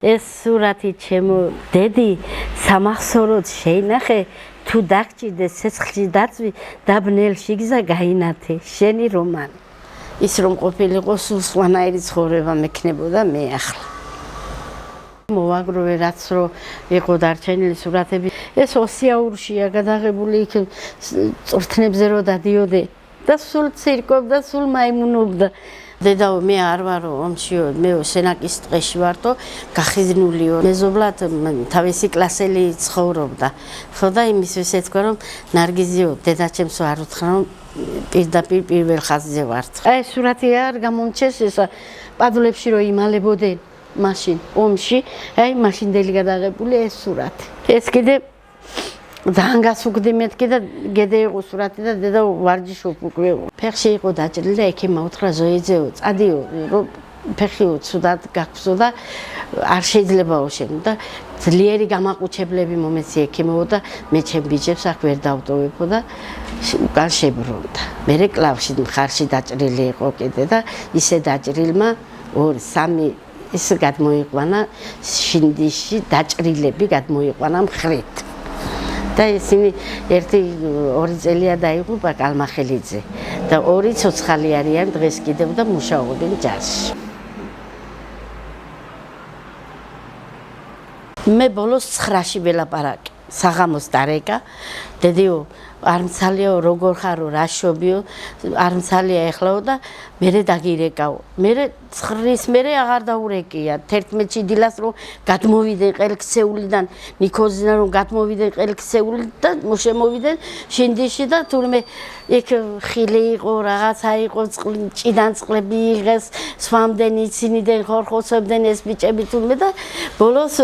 ეს სურათი ჩემო დედი სამახსოვროდ შეინახე თუ დაგჭირდეს ცეცხლში დაწვი და ბნელში გზა გაინათე შენი რომანი ის რომ ყოფილიყო სულ სხვანაირი ცხოვრება მექნებოდა მე ახლა მოვაგროვე რაც რო იყო დარჩენილი სურათები ეს ოსიაურშია გადაღებული იქ წვრთნებზე რო დადიოდე და სულ ცირკობდა სულ მაიმუნობდა დედაო მე არ ვარო ომშიო მე სენაკის ტყეში ვართო გახიზნულიო მეზობლად თავისი კლასელი ცხოვრობდა ხოდა იმისთვის ეთქვა რომ ნარგიზიო დედაჩემს არ უთხრა რომ პირდაპირ პირველ ხაზზე ვართ აი სურათი არ გამომჩეს ესა პადლებში რო იმალებოდნენ მაშინ ომში აი მაშინდელი გადაღებული ეს სურათი ეს კიდე ძალიან გასუგდი მეთქი და გედე იყო სურათი და დედა ვარჯიშობ უკვე ფეხში იყო დაჭრილი და ექიმ მოუთხრა ზოიძეო წადიო რომ ფეხიო ცუდად გაქვსო და არ შეიძლებაო შენ და ძლიერი გამაყუჩებლები მომეცი ექიმო და მე ჩემ ბიჭებს აქ ვერ დავტოვებო და უკან შებრუნდა მე კლავში მხარში დაჭრილი იყო კიდე და ისე დაჭრილმა 2-3 ის გადმოიყვანა შინდიში დაჭრილები გადმოიყვანა მხრით და ისინი 1-2 წელია დაიღუპა კალმახელიძე და 2 ცოცხალი არიან დღეს კიდევ და მუშაობენ ჯარში მე ბოლოს 9-ში ველაპარაკე საღამოს დარეკა დედიო არ მცალიაო როგორ ხარო რა შობიო არ მცალია ეხლაო და მე დაგირეკაო მე 9-ის მე აღარ დაურეკია 11-ში დილას რომ გადმოვიდნენ ყელქცეულიდან ნიკოზიდან რომ გადმოვიდნენ ყელქცეული და შემოვიდნენ შინდიში და თურმე იქ ხილი იყო რაღაცა იყო ჭიდან წყლები იღეს სვამდნენ იცინდნენ ხორხოცებდნენ ეს ბიჭები თურმე და ბოლოს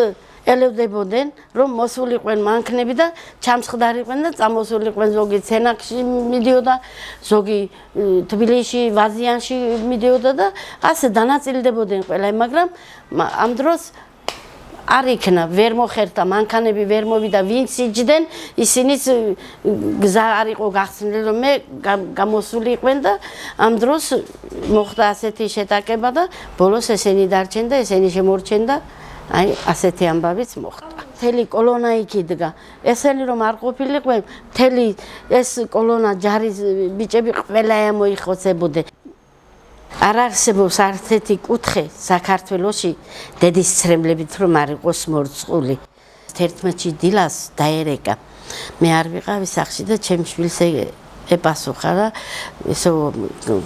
ელევდებოდნენ რომ მოსულიყვენ მანქნები და ჩამსხდარიყვენ და წამოსულიყვენ ზოგი ცენაკში მიდიოდა ზოგი თბილისში ვაზიანში მიდიოდა და ასე დანაწილდებოდნენ ყველა მაგრამ ამ დროს არ იქნა ვერ მოხერთა მანქანები ვერ მოვიდა ვინც იჯდნენ ისინიც გზა არ იყო გახსნილი რომ მე გამოსულიყვენ და ამ დროს მოხდა ასეთი შეტაკება და ბოლოს ესენი დარჩენდა ესენი შემორჩენდა აი ასეთი ამბავიც მოხდა. მთელი კოლონა იქ იდგა. ესენი რომ არ ყოფილიყვენ, მთელი ეს კოლონა ჯარის ბიჭები ყველა მოიხოცებოდნენ. არ არსებობს არცეთი კუთხე საქართველოში დედის ცრემლებით რომ არ იყოს მორწყული. 11-ში დილას დაერეკა. მე არ ვიყავი სახლში და ჩემ შვილს epasukha და ისო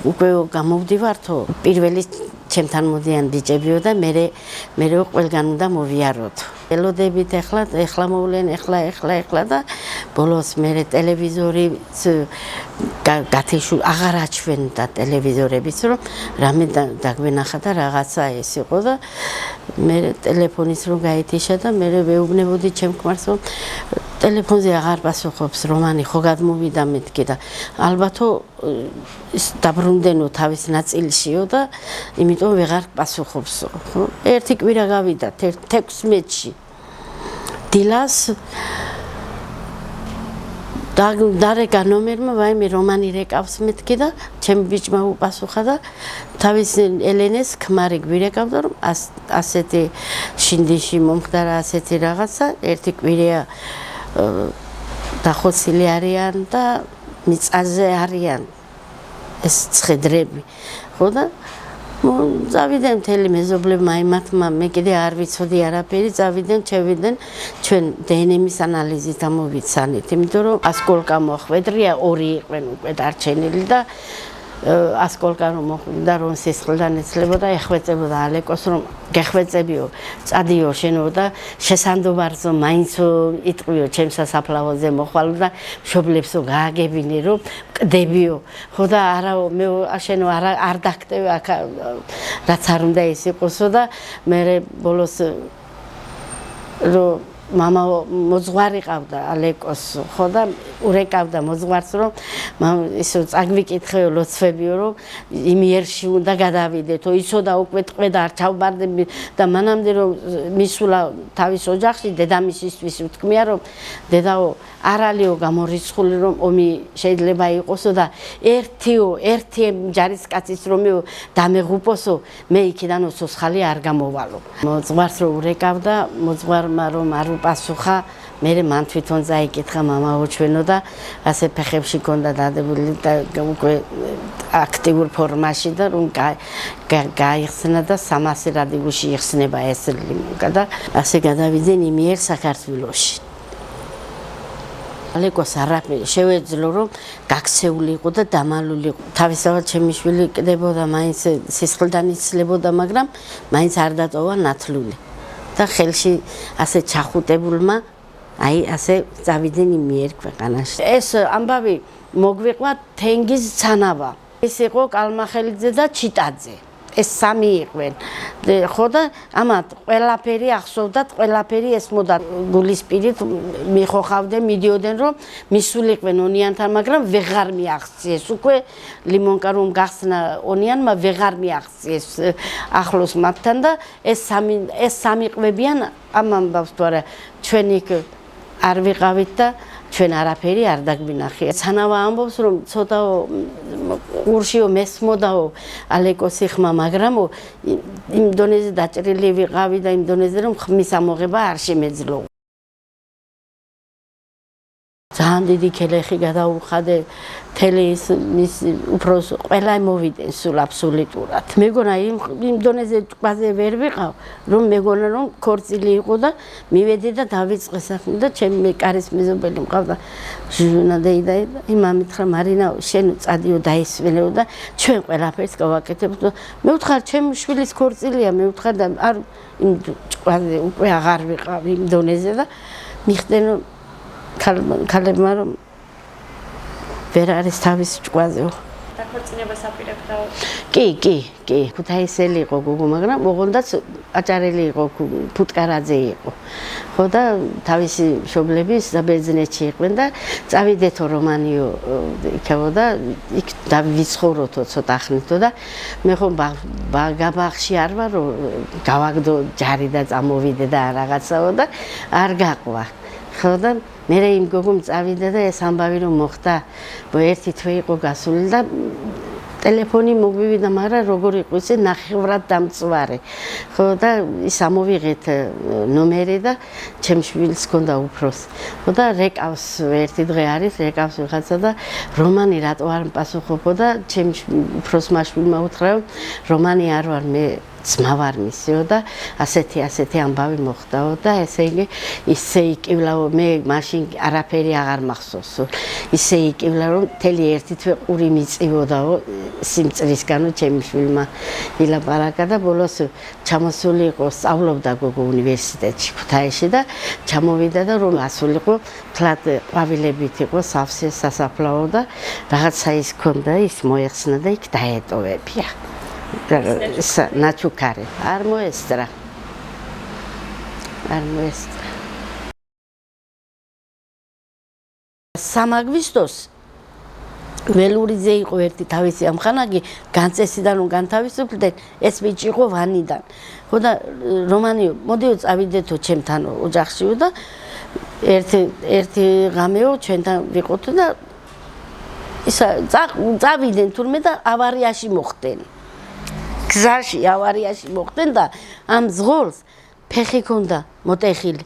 უკვე გამოვდივართო პირველი ჩემთან მოდიან ბიჭებიო და მე ყველგან უნდა მოვიაროთ. ელოდებით ეხლა მოვლენ ეხლა და ბოლოს მე ტელევიზორიც გათიშუ აღარ აჩვენდა ტელევიზორებიც რომ რამე დაგვენახა და რაღაცა ეს იყო და მე ტელეფონის რომ გაითიშა და მე ვეუბნებოდი ჩემ ქმარს რომ ტელეფონზე აღარ პასუხობს რომანი ხო გადმოვიდა მეთქი და ალბათო დაბრუნდენო თავის ნაწილშიო და იმიტომ ვეღარ პასუხობსო ხო ერთი კვირა გავიდა 16-ში დილას დარეკა ნომერმა ვაიმე რომანი რეკავს მეთქი და ჩემ ბიჭმა უპასუხა და თავის ელენეს ქმარი გვირეკავდა რომ ასეთი შინდიში მომხდარა ასეთი რაღაცა ერთი კვირია დახოცილი არიან და მიწაზე არიან ეს ცხედრები ხო და წავიდნენ მთელი მეზობლებმა იმათმა მე კიდე არ ვიცოდი არაფერი წავიდნენ ჩევიდნენ ჩვენ დნმ-ის ანალიზით ამოვიცანით იმიტომ რომ ასკოლკა მოხვედრია 2 იყვენ უკვე დარჩენილი და ასკოლკა რომ მოხვდა რომ სისხლიდან ეცლებოდა ეხვეწებოდა ალეკოს რომ გეხვეწებიო წადიო შენო და შესანდობარზო მაინცო იტყვიო ჩემს საფლავოზე მოხვალო და მშობლებსო გააგებინე რომ კდებიო ხო და არაო მე შენო არ დაგტევი აქ რაც არ უნდა ის იყოსო და მე ბოლოს რომ მამა მოძღვარი ყავდა ალეკოს ხო და ურეკავდა მოძღვარს რომ ისო წაგვიკითხეო ლოცვებიო რომ იმიერში უნდა გადავიდეთო იცოდა უკვე ტყვედა არ ჩავბარდები და მანამდე რომ მისულა თავის ოჯახში დედამისისთვის უთქმია რომ დედაო არალიო გამორიცხული რომ ომი შეიძლება იყოსო და ერთი ჯარისკაცის რომეო დამეღუპოსო მე იქიდან ოცოცხალი არ გამოვალო მოძღვარს რო ურეკავდა მოძღვარმა რომ არ უპასუხა მე მან თვითონ წაიკითხა მამაო ჩვენო და ასე ფეხებში ქონდა დადებული და უკვე აქტიურ ფორმაში და რომ გაიხსნა და 300 რადიულში იხსნება ეს ლიმონკა და ასე გადავიდნენ იმიერ საქართველოში ალეკოს არაფერი შევეძლო რომ გაქცეული იყო და დამალული იყო თავისთავად ჩემი შვილი კდებოდა მაინც სისხლიდან იცლებოდა მაგრამ მაინც არ დატოვა ნათლული და ხელში ასე ჩახუტებულმა აი ასე წავიდნენ იმიერ ქვეყანაში ეს ამბავი მოგვიყვა თენგიზ ცანავა ეს იყო კალმახელიძე და ჩიტაძე ეს სამი იყვნენ ხო და ამათ ყველაფერი ახსოვდათ ყველაფერი ესმოდა გულის პირით მიხოხავდნენ მიდიოდნენ რომ მისულიყვენ ონიანთან მაგრამ ვეღარ მიაღწიეს უკვე ლიმონკა რომ გახსნა ონიანმა ვეღარ მიაღწიეს ახლოს მათთან და ეს სამი ყვებიან ამ ამბავს თუ არა ჩვენ იქ არ ვიყავით და ჩვენ არაფერი არ დაგვინახია. ცანავა ამბობს რომ ცოტაო ყურშიო მესმოდაო ალეკოსი ხმა მაგრამ იმ დონეზე დაჭრილი ვიყავი და იმ დონეზე რომ ხმის ამოღება არ შემეძლო. ძალიან დიდი ქელეხი გადაუხადე თელის მის უფროს ყველა მოვიდნენ სულ აბსოლუტურად. მეგონა იმ დონეზე ტყვაზე ვერ ვიყავ რომ მეგონა რომ ქორწილი იყო და მივედი და დავიწყე საქმე და ჩემი კარის მეზობელი მყავდა ჟუნა და იმამ ითხრა მარინა შენ წადიო დაისვენეო და ჩვენ ყველაფერს გავაკეთებ და მე ვთხარ ჩემი შვილის ქორწილია მე ვთხარ და არ იმ ტყვაზე უკვე აღარ ვიყავ იმ დონეზე და მიხდნენ რომ ქალებმა რომ ვერ არის თავის ჭკვაზეო. დაქორწინებას აპირებდა? კი, ქუთაისელი იყო გოგო, მაგრამ ოღონდაც აჭარელი იყო, ფუტკარაძე იყო. ხო და თავისი მშობლები საბერძნეთში იყვნენ და წავიდეთო რომანიო იქაო და იქ დავიცხოვროთო ცოტა ხნითო და მე ხომ ბაღში არ ვარ რომ გავაგდო ჯარი და წამოვიდე და რაღაცაო და არ გაყვა. ხო და მე იმ გოგომ წავიდა და ეს ამბავი რომ მოხდა ერთი თვე იყო გასული და ტელეფონი მოგვივიდა მაგრამ როგორ იყო ისე ნახევრად დამწვარე ხო და ის ამოვიღეთ ნომერი და ჩემ შვილს ჰქონდა უფროს ხო და რეკავს ერთი დღე არის რეკავს ვიღაცა და რომანი რატო არ პასუხობო და ჩემ უფროსმა შვილმა უთხრა რომანი არ ვარ მე ძმა ვარ მისიო და ასეთი ამბავი მოხდაო და ესე იგი ისე იკივლაო მე მაშინ არაფერი აღარ მახსოვსო ისე იკივლა რომ მთელი ერთი თვე ყური მიწივოდაო სიმწრისგანო ჩემი შვილმა ილაპარაკა და ბოლოს ჩამოსული იყო სწავლობდა გოგო უნივერსიტეტში ქუთაისში და ჩამოვიდა და რომ ასულიყო თლად ყვავილებით იყო სავსე სასაფლაო და რაღაცა ის ქონდა ის მოეხსნა და იქ დაეტოვებია ნაჩუქარი არ მოესწრა სამაგვისტოს ველურიძე იყო ერთი თავისი ამხანაგი განწესიდან რომ განთავისუფლდნენ ეს ბიჭი იყო ვანიდან ხო და რომანიო მოდიო წავიდეთო ჩემთან ოჯახშიო და ერთი ღამეო ჩვენთან ვიყოთო და ისა წავიდნენ თურმე და ავარიაში მოხდნენ გზაში ავარიაში მოხდნენ და ამ ზღოლს ფეხი ქონდა მოტეხილი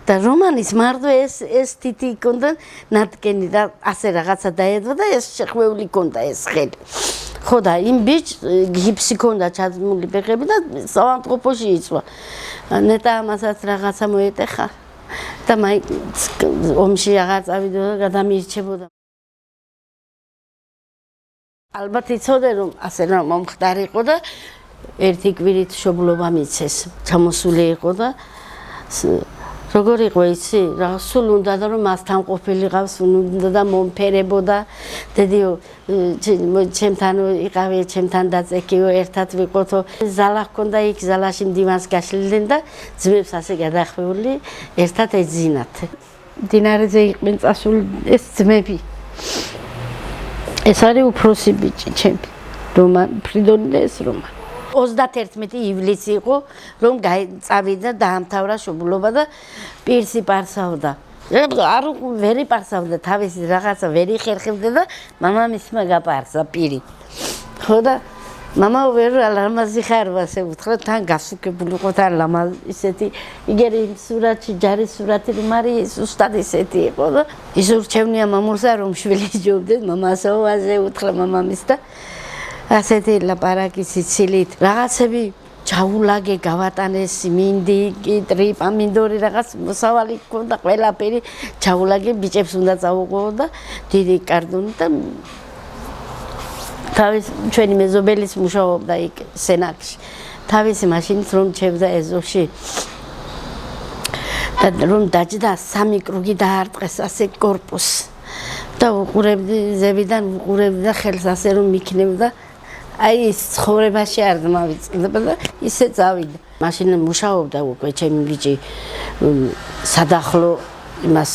და რომანის მარდვე ეს თითი ქონდა ნატკენი და ასე რაღაცა დაედვა და ეს შეხვეული ქონდა ეს ხელი ხო და იმ ბიჭ გიფსი ქონდა ჩაძმული ფეხები და საავადმყოფოში იწვა ნეტა ამასაც რაღაცა მოეტეხა და მაინც ომში აღარ წავიდა და გადამირჩებოდა ალბათ იცოდე რომ ასე რომ მომხდარიყო და ერთი კვირით მშობლობა მიცეს ჩამოსული იყო და როგორ იყო იცი რა სულ უნდა და რომ მასთან ყოფილიყავს უნდა და მომფერებოდა დედიო ჩემთან იყავი ჩემთან დაწექიო ერთად ვიყოთო ზალა ჰქონდა იქ ზალაში მდივანს გაშლიდნენ და ძმებს ასე გადახვეული ერთად ეძინათ მდინარეზე იყვნენ წასული ეს ძმები ეს არის უფროსი ბიჭი ჩემი რომან ფრიდონი და ეს რომან 31 ივლისი იყო რომ წავიდა დაამთავრა შობლობა და პირსი პარსავდა არ ვერი პარსავდა თავისი რაღაცა ვერი ხერხებდა და მამამისმა გაპარსა პირი ხო და მამა ვერ ლამაზი ხარ ასე უთხრა თან გასუკებული იყო თან ლამაზ ისეთი იგერი სურათი ჯარის სურათი რომ არის უსტად ისეთი იყო და ის ურჩევნია მამულსა რომ შვილი ჯობდეს მამასო ასე უთხრა მამამის და ასეთი ლაპარაკი სიცილით რაღაცები ჩაულაგე გავატანეს მინდი ტრიპა მინდორი რაღაც მოსავალი ქონდა ყველაფერი ჩაულაგე ბიჭებს უნდა წავუყო და დიდი კარდონი და თავის ჩვენი მეზობელის მუშაობდა იქ სენაკში თავისი მაშინით რომ ჩევდა ეზოში და რომ დაჯდა 3 კრუგი დაარტყეს ასე корпуს და უყურებდი ზებიდან უყურებდი და ხელს ასე რომ მიქნებდა აი ის ცხოვრებაში არ დამავიწყდება და ისე წავიდა. მაშინ მუშაობდა უკვე ჩემი ბიჭი სადახლო იმას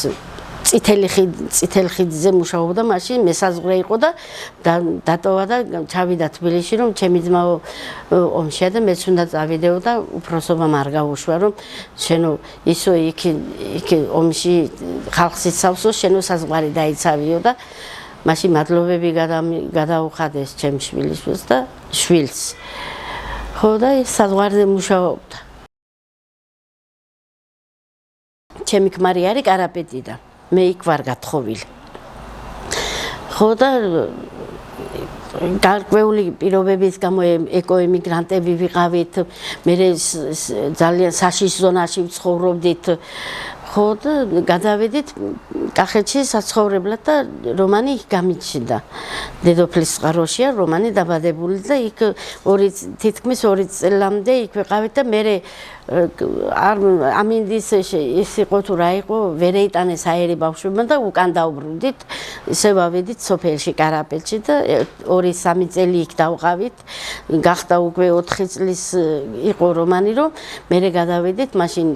წითელი ხიდზე მუშაობდა მაშინ მესაზღვრე იყო და დატოვა და ჩავიდა თბილისში რომ ჩემი ძმა ომშია და მეც უნდა წავიდეო და უფროსობამ არ გაუშვა რომ შენო ისო იქ ომში ხალხს იცავსო შენო საზღვარი დაიცავიო და მაშინ მადლობები გადაუხადეს ჩემ შვილიშვილს და შვილს. ხო და ის საზღვარზე მუშაობდა. ჩემი ქმარი არის კარაპეტიდან. მე იქ ვარ გათხოვილი. ხო და გარკვეული პირობების გამო ეკოემიგრანტები ვიყავით. მე ძალიან საშიშ ზონაში ვცხოვრობდით. ხო და გადავედით კახეთში საცხოვრებლად და რომანი იქ გამიჩნდა. დედოფლის წყაროშია რომანი დაბადებული და იქ თითქმის 2 წელამდე იქ ვიყავით და მე ამინდის ის იყო თუ რა იყო ვერ ეიტანეს აერი ბავშვებმა და უკან დავბრუნდით ისე ვავედით სოფელში კარაპეტში და 2-3 წელი იქ დავყავით გახდა უკვე 4 წლის იყო რომანი რომ მე გადავედით მაშინ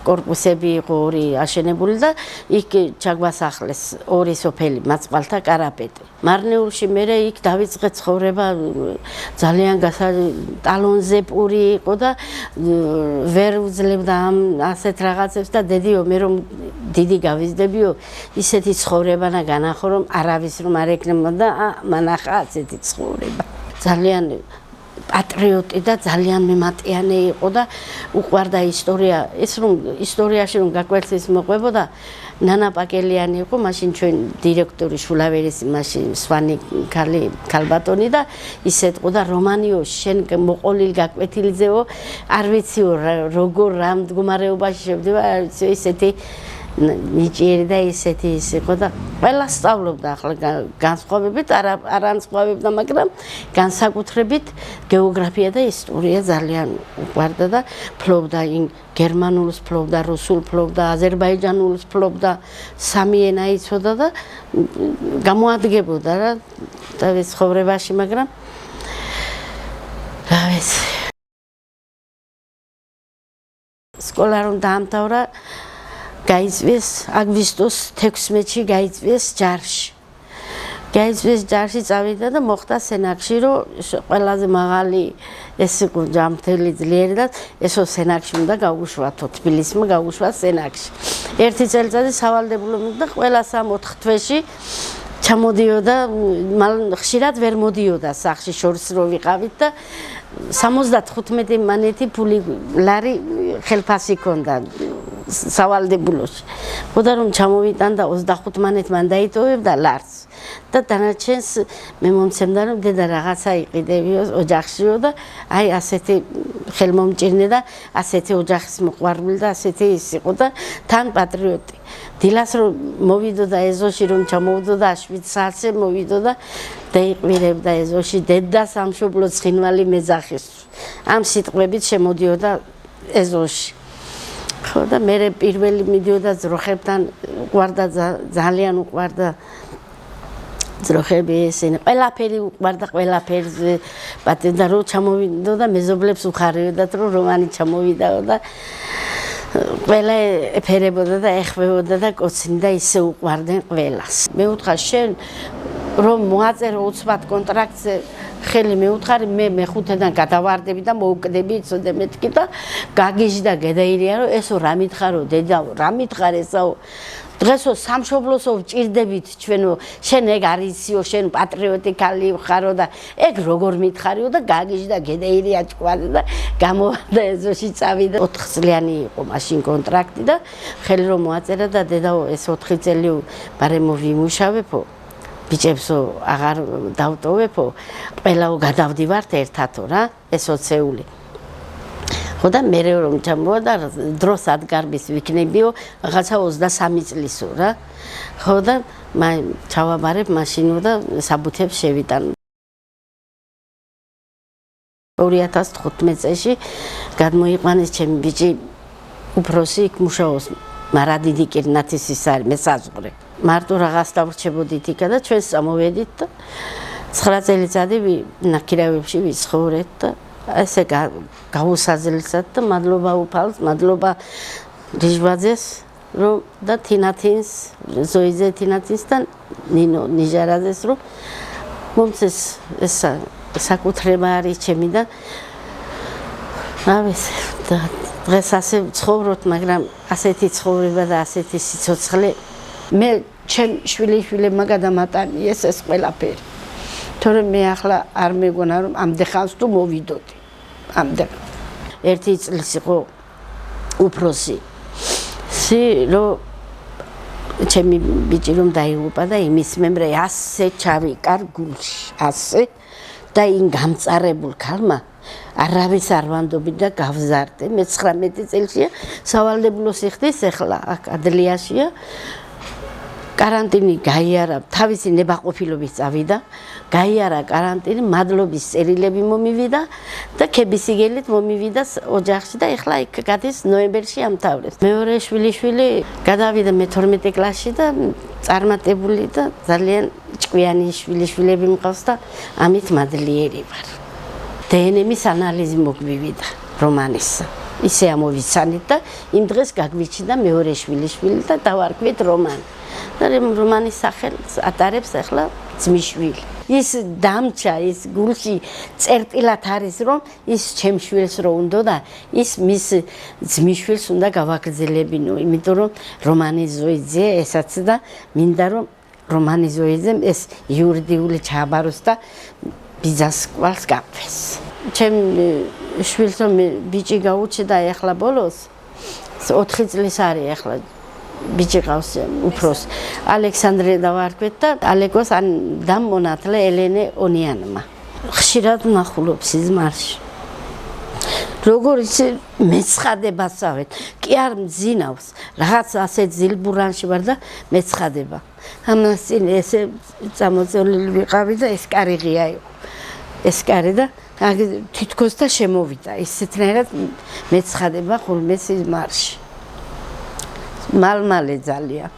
корпуსები იყო 2 აშენებული და იქ ჩაგვასახლეს 2 სოფელი მაწყვალთა კარაპეტი მარნეულში მე იქ დავიწყე ცხოვრება ძალიან ტალონზე პური იყო და ვერ უძლებდა ამ ასეთ რაღაცებს და დედიო მე რომ დიდი გავიზრდებიო ისეთი ცხოვრებანა განახო რომ არავის რომ არ ეკნებოდა მანახა ასეთი ცხოვრება ძალიან პატრიოტი და ძალიან მემატიანე იყო და უყვარდა ისტორია ეს რომ ისტორიაში რომ გაკვეთილს მოყვებოდა ნანა პაკელიანი იყო მაშინ ჩვენ დირექტორი შულავერის მაშინ სვანი ქალბატონი და ისე ეთყო და რომანიო შენ მოყოლილ გაკვეთილზეო არ ვიციო როგორ რა მდგომარეობაში შევდება არ ვიციო ისეთი ნიჭიერი და ისეთი ის იყო და ყველა სწავლობდა ახლა განსხვავებით არ ანსხვავებდა მაგრამ განსაკუთრებით გეოგრაფია და ისტორია ძალიან უყვარდა და ფლობდა გერმანულს ფლობდა რუსულ ფლობდა აზერბაიჯანულს ფლობდა 3 ენა იცოდა და გამოადგებოდა რა თავის ცხოვრებაში მაგრამ რა ვიცი სკოლა რომ დაამთავრა გაიწვიეს აგვისტოს 16-ში გაიწვიეს ჯარში. გაიწვიეს ჯარში წავიდა და მოხდა სენაკში რომ ყველაზე მაღალი ეს იყო ჯამთელი ძლიერი და ესო სენაკში უნდა გაუშვათო თბილისმა გაუშვა სენაკში. 1 წელიწადი სავალდებულო და ყველა 3-4 თვეში ჩამოდიოდა ხშირად ვერ მოდიოდა სახში შორს რო ვიყავით და 75 მანეთი ფული ლარი ხელფასი ქონდა სავალდებულოში. ხოდა რომ ჩამოვიტან და 25 მანეთ მან დაიტოვებდა ლარს და დანარჩენს მე მომცემდა რომ დედა რაღაცა იყიდებიო ოჯახშიო და აი ასეთი ხელმომჭირნე და ასეთი ოჯახის მოყვარული და ასეთი ის იყო და თან პატრიოტი. დილას რომ მოვიდო და ეზოში რომ ჩამოვიდო და 7 საათზე მოვიდო და დაიყვირებდა ეზოში დედა სამშობლო ცხინვალი მეძახის. ამ სიტყვებით შემოდიოდა ეზოში. ხო და მე პირველი მიდიოდა ძროხებთან უყვარდა ძალიან უყვარდა ძროხები ესენი ყველაფერი უყვარდა ყველაფერზე პატენდა რომ ჩამოვიდოდა მეზობლებს უხარიოდათ რომ რომანი ჩამოვიდაო და ყველა ეფერებოდა და ეხვეოდა და კოცნიდა ისე უყვარდნენ ყველას მე ვუთხარ შენ რომ მოაწერო უცბად კონტრაქტზე ხელი მეუთხარი მე მეხუთედან გადავარდები და მოვუკდები იცოდე მეთქი და გაგიჟდა გედაირია რომ ესო რა მითხარო დედაო რა მითხარ ესაო დღესო სამშობლოსო ვჭირდებით ჩვენო შენ ეგ არისიო შენ პატრიოტიკალი ხარო და ეგ როგორ მითხარიო და გაგიჟდა გედაირია ჭკვალი და გამოვარდა ეზოში წავიდა 4 წლიანი იყო მაშინ კონტრაქტი და ხელი რომ მოაწერა და დედაო ეს 4 წელი ბარემ მოვიმუშავებო ბიჭებსო აღარ დავტოვებო ყველაო გადავდივართ ერთათო რა ეს 20-ეული ხო და მე რომ ჩამოვა და დროს ადგარბის ვიქნებიო რაღაცა 23 წლისო რა ხო და ჩავაბარებ მაშინო და საბუთებს შევიტან 2015 წელში გადმოიყვანეს ჩემი ბიჭი უფროსი იქ მუშაობს მაგრამ დიდი კირნათისის არის მე საზღვრე მარტო რაღაც დავრჩებოდით იქა და ჩვენს წამოვედით და 9 წელიწადი ნაკირავებში ვიცხოვრეთ და ესე გავუსაძლისად და მადლობა უფალს, მადლობა რიჟვაძეს რომ და თინათინს, ზოიზე თინათინს და ნინო ნიჟარაძეს რომ მომცეს ეს საკუთრება არის ჩემი და რავის და დღეს ასე ცხოვრობთ, მაგრამ ასეთი ცხოვრება და ასეთი სიცოცხლე მე ჩემ შვილიშვილებმა გადამატანიეს ეს ყველაფერი. თორემ მე ახლა არ მეგონა რომ ამდენ თუ მოვიდოდი. ამდენ. ერთი წლის იყო უფროსი. რომ ჩემი ბიჭი რომ დაიღუპა და იმის მემრე ასე ჩავიკარ გულში, ასე და იმ გამწარებულ ქალმა არავის არ ვანდობი და გავზარდე. მე 19 წელშია სავალდებულოს იხდის ახლა აქ ადლიაშია. карантини გაიარა თავისი ნებაყოფილობის წავიდა გაიარა карантини მადლობის წერილები მომივიდა და ქებისიგელით მომივიდა ოჯახში და ეხლა იქ გადის ნოემბერში ამთავრებს მეორე შვილიშვილი გადავიდა მე-12 კლასში და წარმატებული და ძალიან ჭკვიანი შვილიშვილები მყავს და ამით მადლიერი ვარ დნმ-ის ანალიზი მოგვივიდა რომანის ისე ამოვიცანით და იმ დღეს გაგვიჩნდა მეორე შვილიშვილი და დავარქვით რომანი და რომანის სახელს ატარებს ახლა ძმისშვილი. ის დამჭა, ის გულში წერტილად არის რომ ის ჩემ შვილს რო უნდა და ის მის ძმისშვილს უნდა გავაგრძელებინო, იმიტომ რომ რომანის ზოიძე ესაც და მინდა რომ რომანის ზოიძემ ეს იურიდიული ჩააბაროს და ბიძას კვალს გაფეს. ჩემ შვილს რომ ბიჭი გაუჩნდა ახლა ბოლოს 4 წლის არის ახლა ბიჭი ყავს უფროს ალექსანდრე დავარქვეთ და ალეკოს ან დამონათლე ელენე ონიანმა ხშირად ნახულობს იზმარში როგორ ისე მეცხადებასავეთ კი არ მძინავს რაღაც ასე ძილბურანში ვარ და მეცხადება ამას წინ ესე წამოწოლილი ვიყავი და ეს კარიღია იყო ეს კარი და თითქოს და შემოვიდა ისეთნაირად მეცხადება ხოლმე იზმარში მალმალე ძალიან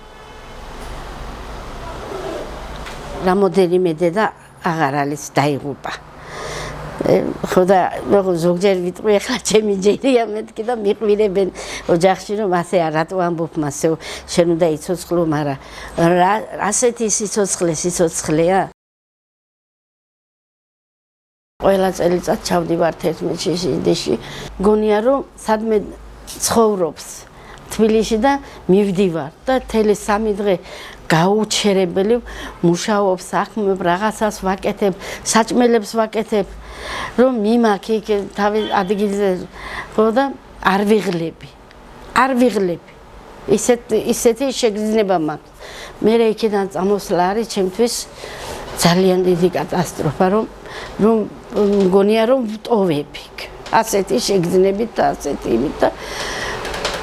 რამოდენიმე დედა აღარ არის დაიღუპა ხო და ზოგჯერ ვიტყვი ახლა ჩემი ჯერია მეთქი და მიყვირებენ ოჯახში რომ ასე რატო ამბობ მასე შენ უნდა იცოცხლო მაგრამ ასეთი სიცოცხლეა ყველა წელიწად ჩავდივართ ერთმეში შინდეში გონია რომ სადმე ცხოვრობს თბილისში და მივდივარ და თელი 3 დღე გაუჩერებელი მუშაობს ახმებ რაღაცას ვაკეთებ საჭმელებს ვაკეთებ რომ მიმაქი თავი ადგილზე ხო და არ ვიღლები ისეთი შეგრძნება მაქვს მე იქიდან წამოსვლა არის ჩემთვის ძალიან დიდი კატასტროფა რომ მგონია რომ ვტოვები ასეთი შეგრძნებით და ასეთი იმით და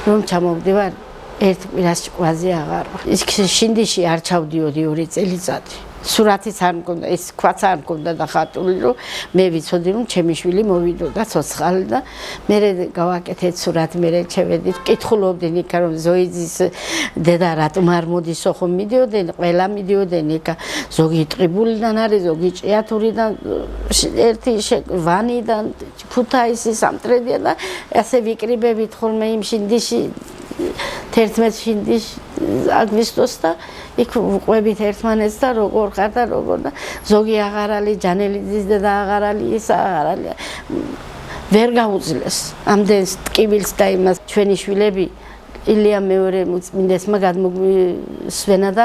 რომ ჩამოვდივარ ერთ კვირას ჭკვაზე აღარ ვარ. ის შინდიში არ ჩავდიოდი 2 წელიწადი. სურათიც არ მქონდა, ეს ქვაც არ მქონდა და ხატული, რომ მე ვიცოდი, რომ ჩემი შვილი მოვიდოდა ცოცხალი და მე გავაკეთეთ სურათი, მე შევედით, კითხულობდნენ იქ, რომ ზოიძის დედა რატომ არ მოდის ხომ მიდიოდნენ, ყველა მიდიოდნენ იქ, ზოგი ტყიბულიდან არის, ზოგი ჭიათურიდან, ერთი ვანიდან, ქუთაისის სამტრედია და ასე ვიკრიბებით ხოლმე იმ შინდიში 11 შინდიში აგვისტოს და იქ ვყვებით ერთმანეთს და როგორ ხარ და როგორ და ზოგი აღარ არის ჯანელიძის დედა აღარ არის ის აღარ არის ვერ გაუძლეს ამდენს ტკივილს და იმას ჩვენი შვილები ილია მეორე მოწმინდესმა გადმოგვისვენა და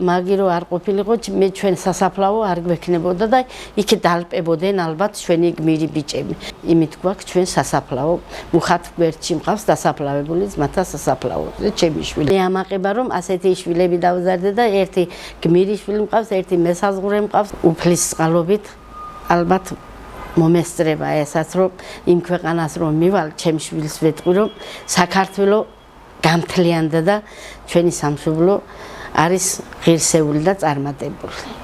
მაგი რო არ ყოფილიყო მე ჩვენ სასაფლაო არ გვექნებოდა და იქ დალპებოდნენ ალბათ ჩვენი გმირი ბიჭები იმით გვაქვს ჩვენ სასაფლაო მუხათ გვერდში მყავს დასაფლავებული ძმათა სასაფლაოზე ჩემი შვილი მე ამაყება რომ ასეთი შვილები დავზარდე და ერთი გმირი შვილი მყავს ერთი მესაზღვრე მყავს უფლის წყალობით ალბათ მომესწრება ესაც რომ იმ ქვეყანას რომ მივალ ჩემ შვილს ვეთყვი რომ საქართველოს გამთლიანდა და ჩვენი სამშობლო არის ღირსეული და წარმატებული